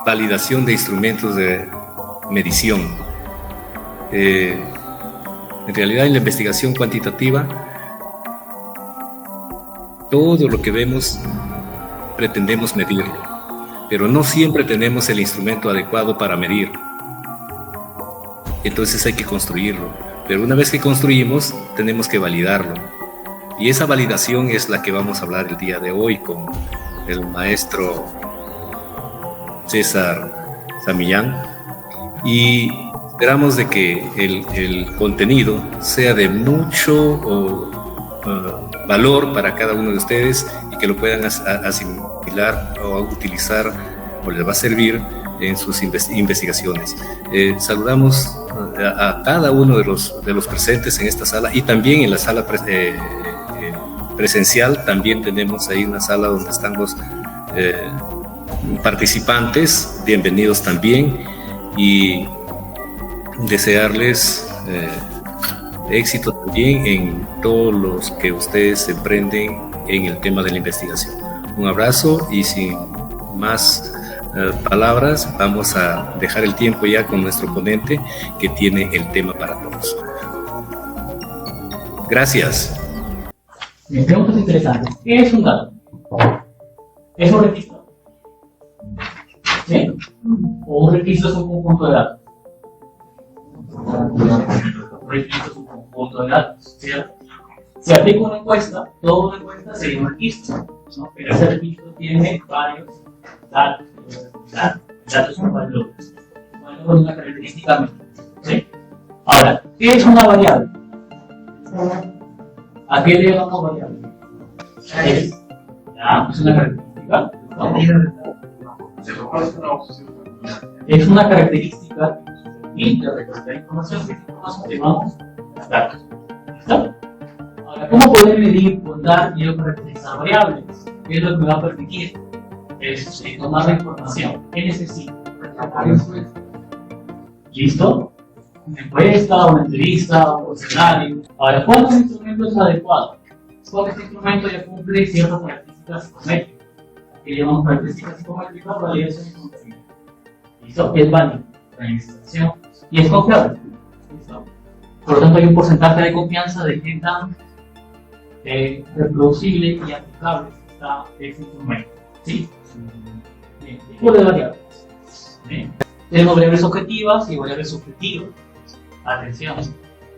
validación de instrumentos de medición. En realidad, en la investigación cuantitativa, todo lo que vemos pretendemos medirlo, pero no siempre tenemos el instrumento adecuado para medir. Entonces hay que construirlo, pero una vez que construimos, tenemos que validarlo. Y esa validación es la que vamos a hablar el día de hoy con el maestro César Samillán, y esperamos de que el contenido sea de mucho valor para cada uno de ustedes y que lo puedan asimilar o utilizar o les va a servir en sus investigaciones. Saludamos a cada uno de los presentes en esta sala, y también en la sala presencial. También tenemos ahí una sala donde están los participantes. Bienvenidos también, y desearles éxito también en todos los que ustedes emprenden en el tema de la investigación. Un abrazo, y sin más palabras, vamos a dejar el tiempo ya con nuestro ponente, que tiene el tema para todos. Gracias. Preguntas interesantes. ¿Qué es un dato? ¿Es un registro? ¿Sí? ¿O un registro es un conjunto de datos? Un registro es un conjunto de datos, ¿cierto? Si aplico una encuesta, toda una encuesta sería un registro, ¿no? Pero ese registro tiene varios datos. Datos son valores. Valor es una característica métrica, ¿sí? Ahora, ¿qué es una variable? ¿A qué le llamamos variable? Es una característica, ¿no? Es una característica que permite recolectar información, que información llamamos datos. ¿Listo? Ahora, ¿cómo poder medir, contar y caracterizar variables? ¿Qué es lo que me va a permitir? Es tomar la información. ¿Qué necesito? ¿Listo? Una encuesta, una entrevista, un cuestionario. Ahora, ¿cuál instrumento es adecuado? Porque este instrumento ya cumple ciertas características psicométricas. Que llamamos características psicométricas, validación y confiabilidad. ¿Listo? Es válido la investigación y es confiable. ¿Listo? Por lo tanto, hay un porcentaje de confianza de qué tan reproducible y aplicable está este instrumento. ¿Sí? Bien. Tipo de variables. Bien. Tenemos variables objetivas y variables subjetivas. Atención.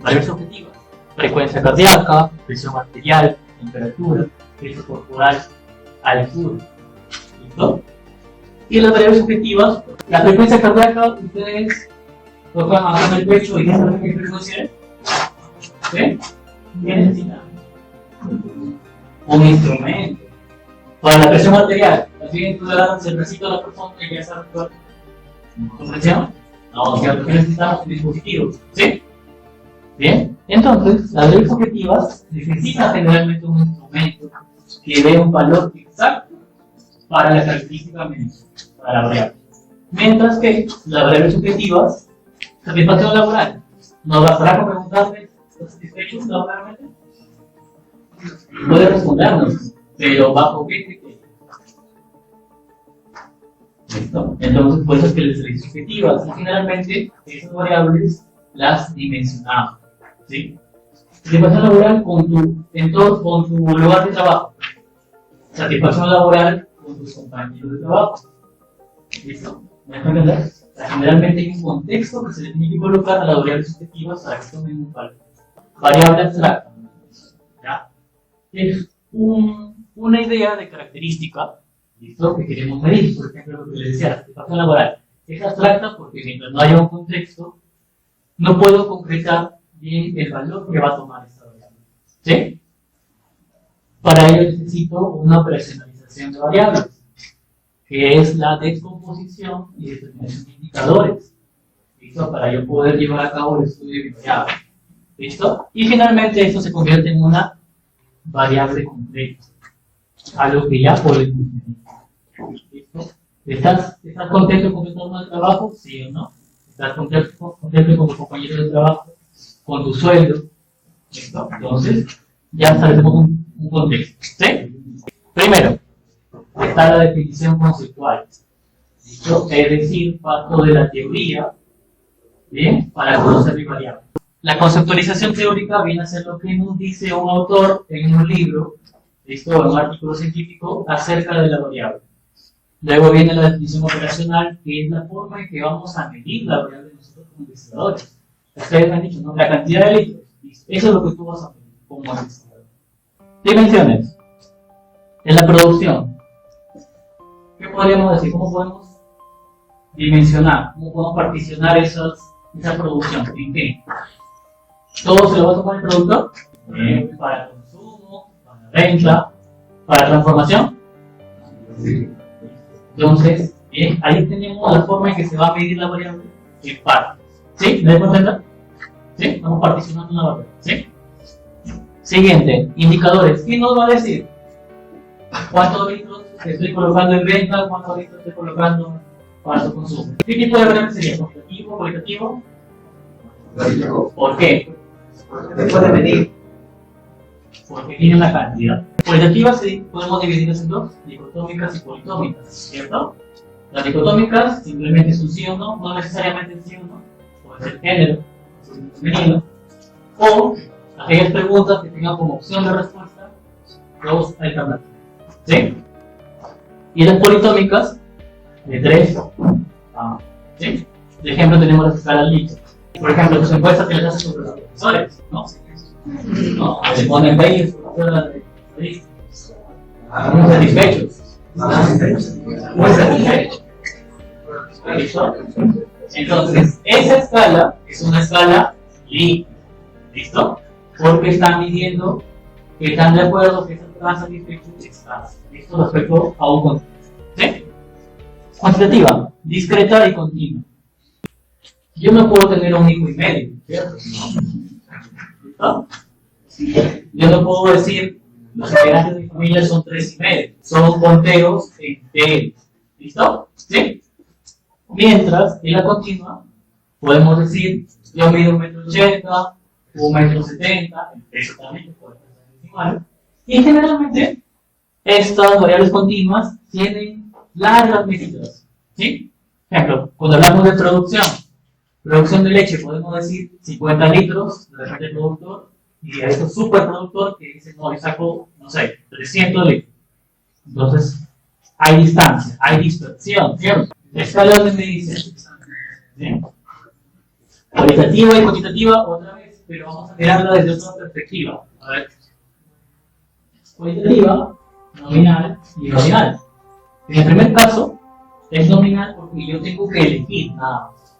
Variables objetivas: frecuencia cardíaca, presión arterial, temperatura, peso corporal, altura. ¿Listo? Y las variables subjetivas, la frecuencia cardíaca, ustedes tocan acá en el pecho y saben qué frecuencia es. ¿Sí? ¿Qué necesitan? Un instrumento. Para la presión arterial, así que tú le das el recito a la persona y ya sabe cuál. ¿Comprensión? No, o sea, porque necesitamos un dispositivo. ¿Sí? Bien, entonces, las variables objetivas necesitan generalmente un instrumento que dé un valor exacto para la característica medida, para la variable. Mientras que las variables subjetivas, satisfacción laboral, ¿nos bastará con preguntarle, ¿estás satisfecho laboralmente? Puede respondernos, pero ¿bajo qué criterio? ¿Listo? Entonces, por eso es que las variables subjetivas, y generalmente esas variables las dimensionamos. ¿Sí? Satisfacción laboral con tu entorno, con tu lugar de trabajo. Satisfacción laboral con tus compañeros de trabajo. ¿Listo? ¿Me dejan entender? O sea, generalmente hay un contexto que se le tiene que colocar a las variables subjetivas para que tomen un valor. Variable abstracta. ¿Ya? Es una idea de característica, ¿listo? Que queremos medir. Por ejemplo, lo que les decía, la satisfacción laboral es abstracta porque mientras no haya un contexto, no puedo concretar bien el valor que va a tomar esta variable. ¿Sí? Para ello necesito una operacionalización de variables, que es la descomposición y determinación de indicadores. ¿Listo? Para yo poder llevar a cabo el estudio de variables. ¿Listo? Y finalmente esto se convierte en una variable completa, algo que ya podemos medir. ¿Listo? ¿Estás contento con tu entorno de trabajo? ¿Sí o no? ¿Estás contento con tus compañeros de trabajo? ¿Con tu sueldo? ¿Listo? Entonces, ya establecemos un contexto. ¿Sí? Primero, está la definición conceptual. ¿Listo? Es decir, parto de la teoría, ¿bien? Para conocer mi variable. La conceptualización teórica viene a ser lo que nos dice un autor en un libro, ¿listo? En un artículo científico acerca de la variable. Luego viene la definición operacional, que es la forma en que vamos a medir la variable de nosotros como investigadores. Ustedes me han dicho, ¿no? La cantidad de litros. Eso es lo que tú vas a medir como investigador. Dimensiones. En la producción. ¿Qué podríamos decir? ¿Cómo podemos dimensionar? ¿Cómo podemos particionar esa producción? ¿En qué? ¿Todo se lo va a tomar el productor? ¿Para consumo? ¿Para venta? ¿Para transformación? Sí. Entonces, ahí tenemos la forma en que se va a medir la variable en partes. ¿Sí? ¿Me dejo entender? ¿Sí? Estamos particionando una variable. ¿Sí? Siguiente, indicadores. ¿Qué nos va a decir? ¿Cuántos litros estoy colocando en venta? ¿Cuántos litros estoy colocando para su consumo? ¿Qué tipo de variable sería? ¿Cuantitativo? ¿Cualitativo? ¿Por qué? Se puede medir. Porque tiene una cantidad. Cualitativas sí, podemos dividirlas en dos, dicotómicas y politómicas, ¿cierto? Las dicotómicas simplemente es un sí o no, no necesariamente un sí o no, puede ser género, femenino, o aquellas preguntas que tengan como opción de respuesta dos alternativas, ¿sí? Y las politómicas, de 3 a, ¿sí? De ejemplo tenemos las escalas Likert. Por ejemplo, tus encuestas que les hacen sobre los profesores, ¿no? No, se ponen 20 de estadísticas. Muy satisfechos. Muy satisfechos. ¿Listo? Entonces, esa escala es una escala Likert. ¿Listo? Porque están midiendo que están de acuerdo que están satisfechos y están. ¿Listo? Respecto a un contexto. ¿Sí? Cuantitativa, discreta y continua. Yo no puedo tener un hijo y medio, ¿cierto? ¿No? Yo no puedo decir los integrantes de mi familia son 3 y medio, son ponteros enteros. ¿Listo? ¿Sí? Mientras en la continua podemos decir yo mido 1,80 m, 1,70 m, el peso también puede ser decimal. Y generalmente estas variables continuas tienen largas medidas. ¿Sí? Ejemplo, cuando hablamos de producción de leche, podemos decir 50 litros de repente el productor, y a este superproductor que dice, no, yo saco, no sé, 300 litros. Entonces, hay distancia, hay dispersión, ¿cierto? Escalas de medición. ¿Sí? Cualitativa y cuantitativa, otra vez, pero vamos a mirarla desde otra perspectiva. A ver. Cualitativa, nominal y ordinal. En el primer caso, es nominal porque yo tengo que elegir nada más.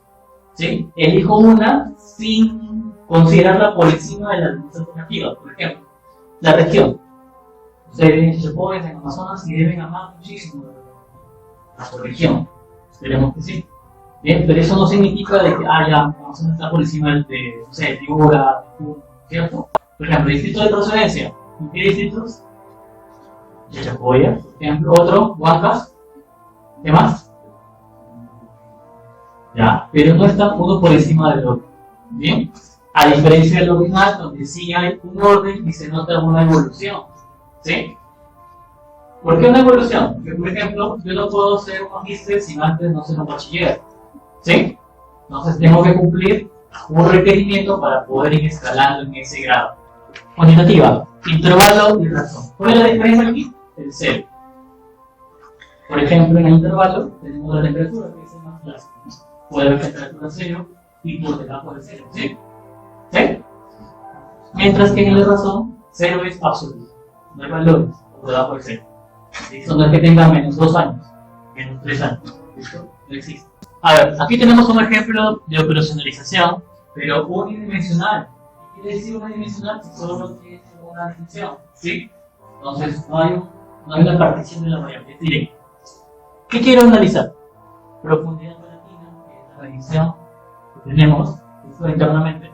¿Sí? Elijo una sin considerarla por encima de las demás alternativas. Por ejemplo, la región. Ustedes viven en Chachapoyas, en Amazonas y deben amar muchísimo a su región. Esperemos que sí. Bien, pero eso no significa de que ya, Amazonas está por encima de, no sé, de Piura, de Puno, ¿cierto? Por ejemplo, distrito de procedencia. ¿En qué distritos? Chachapoyas, por ejemplo. Otro, Huancas. ¿Qué más? ¿Ya? Pero no está uno por encima del otro. ¿Bien? A diferencia del ordinal, donde sí hay un orden y se nota una evolución. ¿Sí? ¿Por qué una evolución? Porque, por ejemplo, yo no puedo ser un magíster sin antes no ser un bachiller. ¿Sí? Entonces tengo que cumplir un requerimiento para poder ir escalando en ese grado. Cuantitativa, intervalo y razón. ¿Cuál es la diferencia aquí? El cero. Por ejemplo, en el intervalo tenemos la temperatura, que es el más clásico. Puede haber temperatura cero y por debajo de cero, ¿sí? ¿Sí? Mientras que en la razón, cero es absoluto. No hay valores por debajo de cero. ¿Listo? No es que tenga menos 2 años, menos 3 años. ¿Listo? No existe. A ver, aquí tenemos un ejemplo de operacionalización, pero unidimensional. ¿Qué quiere decir unidimensional? Si solo tiene una dimensión, ¿sí? Entonces, no hay una partición de la variable, es directa. ¿Qué quiero analizar? Profundidad relativa, que es la medición que tenemos internamente.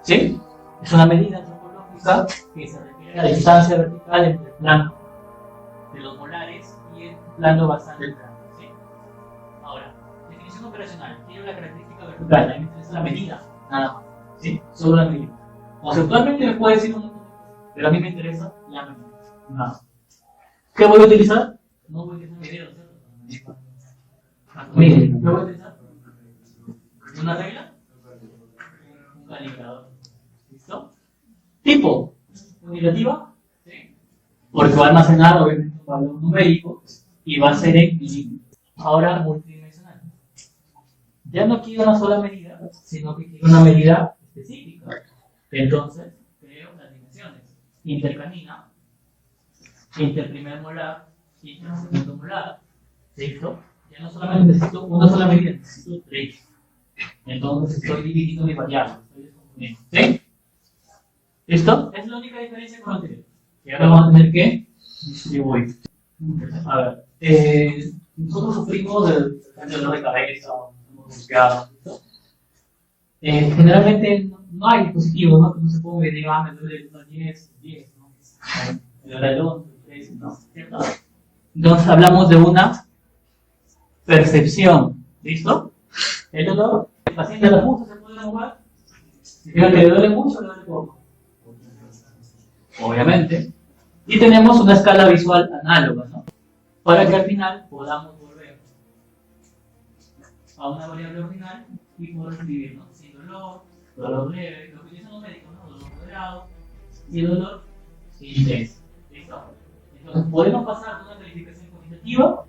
¿Sí? Es una medida antropológica que se refiere a la distancia vertical entre el plano de los molares y el plano basal del cráneo. ¿Sí? Ahora, definición operacional. Tiene una característica vertical, a mí me interesa la medida, nada más. ¿Sí? Solo la medida. Conceptualmente me puede decir un montón de cosas, pero a mí me interesa la medida. Nada. ¿Qué voy a utilizar? No voy a utilizar medida, ¿cierto? Miren, ¿qué voy a utilizar? ¿Una regla? Un calibrador. ¿Listo? Tipo, unilativa, ¿sí? Porque va a almacenar, obviamente, un valor numérico y va a ser en milímetros. Ahora, multidimensional. Ya no quiero una sola medida, sino que quiero una medida específica. Entonces, creo las dimensiones. Intercanina, interprimer molar, intersegundo molar. ¿Listo? Ya no solamente necesito una sola medida, necesito 3. Entonces estoy dividiendo mi variable. Estoy descomponiendo. ¿Sí? ¿Listo? Es la única diferencia con lo anterior. Y ahora vamos a tener que distribuir. A ver, nosotros sufrimos del dolor de cabeza, hemos buscado. Generalmente no hay dispositivos, ¿no? Que no se puede medir, me duele unos 10, ¿no? Me duele el 11, 13, ¿no? ¿Cierto? Entonces hablamos de una percepción. ¿Listo? El dolor, el paciente la puso, se puede mover. Significa que le duele mucho o le duele poco. Obviamente. Y tenemos una escala visual análoga, ¿no? Para que al final podamos volver a una variable ordinal y poder escribir, ¿no? Sin dolor, dolor leve, lo que utilizan los médicos, ¿no? Dolor moderado y dolor intenso. ¿Listo? Entonces podemos pasar de una calificación cuantitativa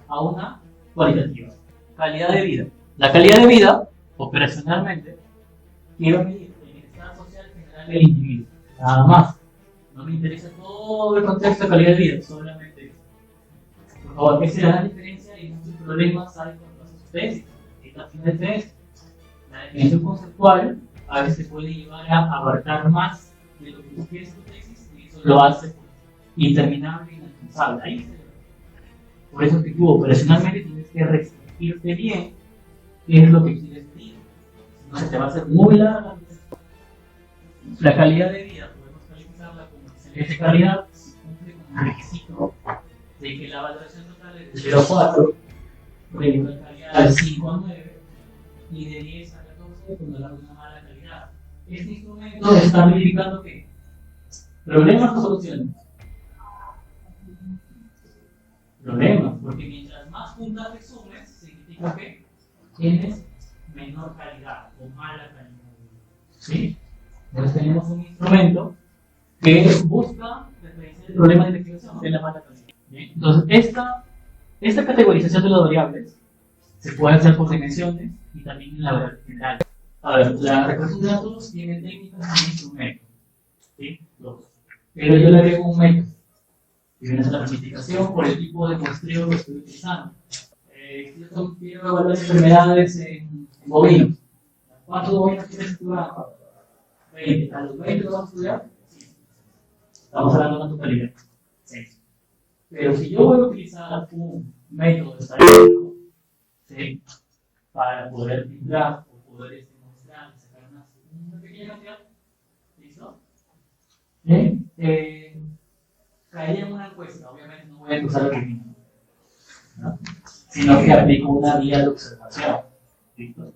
a una cualitativa. Calidad de vida. La calidad de vida, operacionalmente, quiero medir el bienestar social general del individuo. Nada más. No me interesa todo el contexto de calidad de vida, solamente eso. Por favor, esa es la diferencia y muchos problemas hay con los test. Esta fin de test, la definición conceptual a veces puede llevar a abarcar más de lo que tú quieres en tu tesis y eso lo hace interminable e inalcanzable. Ahí se ve. Por eso que tú operacionalmente tienes que restringirte bien qué es lo que quieres medir. No se te va a hacer muy larga. La calidad de vida podemos calificarla como excelente calidad si cumple con el requisito de que la valoración total es de 0 a 4, de una calidad de 5 a 9 y de 10 a 14 cuando hablamos de una mala calidad. Este instrumento está verificando que problemas o soluciones. Problemas, porque mientras más puntaje sumes, significa que tienes menor calidad o mala calidad. ¿Sí? Entonces tenemos un instrumento que busca referenciar el problema de investigación de la mala calidad. ¿Bien? Entonces, esta categorización de las variables se puede hacer por dimensiones y también en la variable general. A ver, la recursos de datos tiene técnicas y instrumentos. ¿Sí? Dos. Pero yo le agrego un método. Y viene a la clasificación por el tipo de muestreo que estoy utilizando. Yo quiero evaluar enfermedades en bovinos. ¿Cuántos bovinos quieres estudiar? 20. ¿A los 20 lo vamos a estudiar? Sí. Estamos hablando de una totalidad. Sí. Pero si yo voy a utilizar un método estadístico, ¿sí? Para poder filtrar o poder mostrar, sacar una pequeña cantidad, ¿listo? Caería en una encuesta, obviamente no voy a usar lo que ¿no? Sino que aplico una guía de observación. ¿Listo?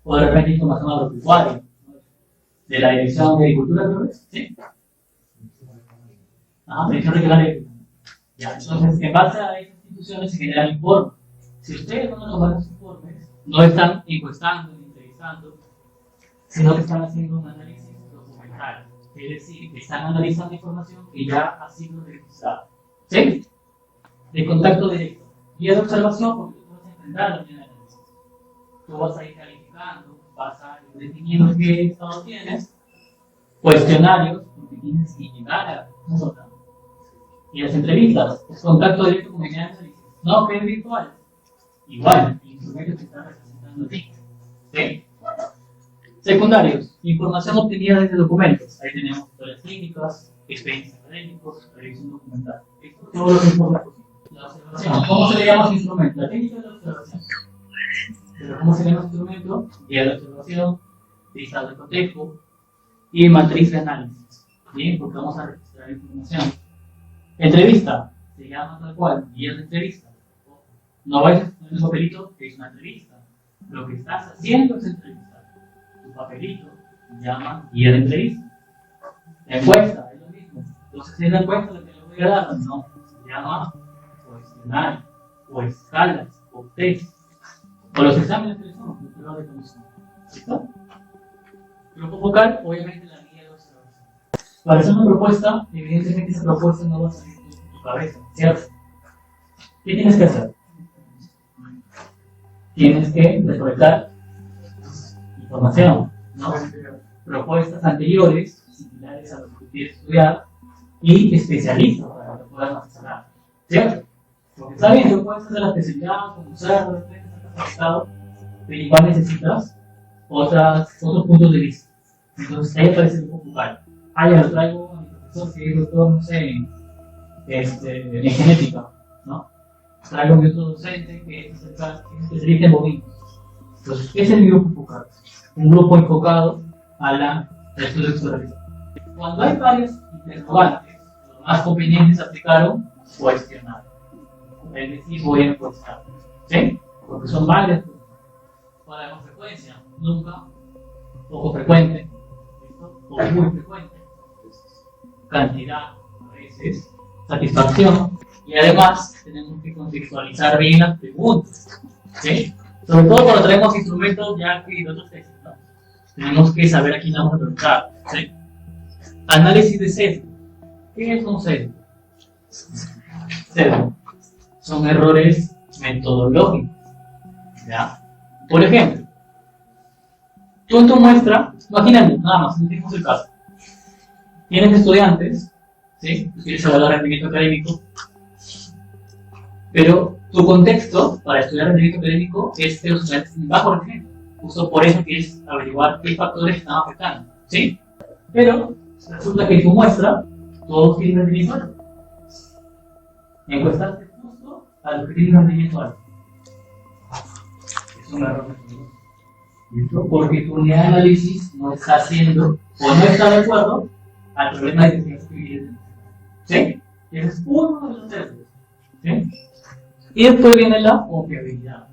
O de repente información agropecuaria, de la Dirección de Agricultura, ¿no? ¿Sí? Dirección Regional de Agricultura. Ya, entonces, en base a esas instituciones se generan informes. Si ustedes van a tomar esos informes, no están encuestando ni entrevistando, sino que están haciendo un análisis documental. Es decir, que están analizando información que ya ha sido registrada. ¿Sí? De contacto directo. Guía de observación, porque tú vas a enfrentar la línea de análisis. Tú vas a ir calificando, vas a ir definiendo qué estado tienes, cuestionarios, porque tienes que llegar a nosotros. Y las entrevistas, es contacto directo con línea de análisis. No, que es virtual. Igual, el instrumento te está representando a ti. ¿Sí? Secundarios, información obtenida desde documentos. Ahí tenemos historias clínicas, expedientes académicos, revisión documental. Esto todo lo que importa posible. La observación, ¿cómo se le llama su instrumento? La técnica de la observación. Pero ¿cómo se le llama su instrumento? Guía de observación, lista de cotejo y matriz de análisis. Bien, porque vamos a registrar información. Entrevista, se llama tal cual, guía de entrevista. No vayas a poner el papelito que es una entrevista. Lo que estás haciendo es entrevistar. Tu papelito se llama guía de entrevista. La encuesta es lo mismo. Entonces, ¿es la encuesta la que le voy a dar? No, se llama cuestionario, o escalas, o test, o los exámenes que son, los pruebas de conocimiento. ¿Listo? Grupo focal, obviamente la guía de observación. Para hacer una propuesta, evidentemente esa propuesta no va a salir de tu cabeza, ¿cierto? ¿Qué tienes que hacer? Tienes que recolectar información, ¿no? Propuestas anteriores, similares a lo que quieres estudiar, y especialistas para que puedan asesorar, ¿cierto? Porque está bien, tú puedes hacer la especialidad, conocer, de repente estás capacitado, pero igual necesitas otros puntos de vista. Entonces ahí aparece el grupo focal. Ah, ya lo traigo a mi profesor que es doctor, no sé, en genética, ¿no? Traigo a mi otro docente que es especialista en bovinos. Entonces, ese es el grupo focal. Un grupo enfocado al estudio exploración. Cuando hay varios interrogantes, lo más conveniente es aplicar un cuestionario. Es decir, voy a encuestar. ¿Sí? Porque son varias. Ahora, con frecuencia, nunca, poco frecuente, o muy frecuente, cantidad, a veces, satisfacción, y además tenemos que contextualizar bien las preguntas. ¿Sí? Sobre todo cuando traemos instrumentos ya que de otros textos, ¿no? Tenemos que saber a quién vamos a preguntar. ¿Sí? Análisis de sesgo. ¿Qué es un sesgo? Sesgo. Son errores metodológicos. ¿Ya? Por ejemplo, tú en tu muestra, imagínate, nada más, tenemos el caso. Tienes estudiantes, ¿sí? Tú quieres evaluar rendimiento académico, pero tu contexto para estudiar rendimiento académico es que los estudiantes tienen bajo rendimiento. Justo por eso quieres averiguar qué factores están afectando, ¿sí? Pero resulta que en tu muestra todos tienen rendimiento alto. Encuestaste justo a los que tienen rendimiento alto. Es un error metodológico. Porque tu unidad de análisis no está haciendo o no está de acuerdo al problema de que tienes. ¿Sí? Ese es uno de los sesgos. ¿Sí? Y después viene la confiabilidad.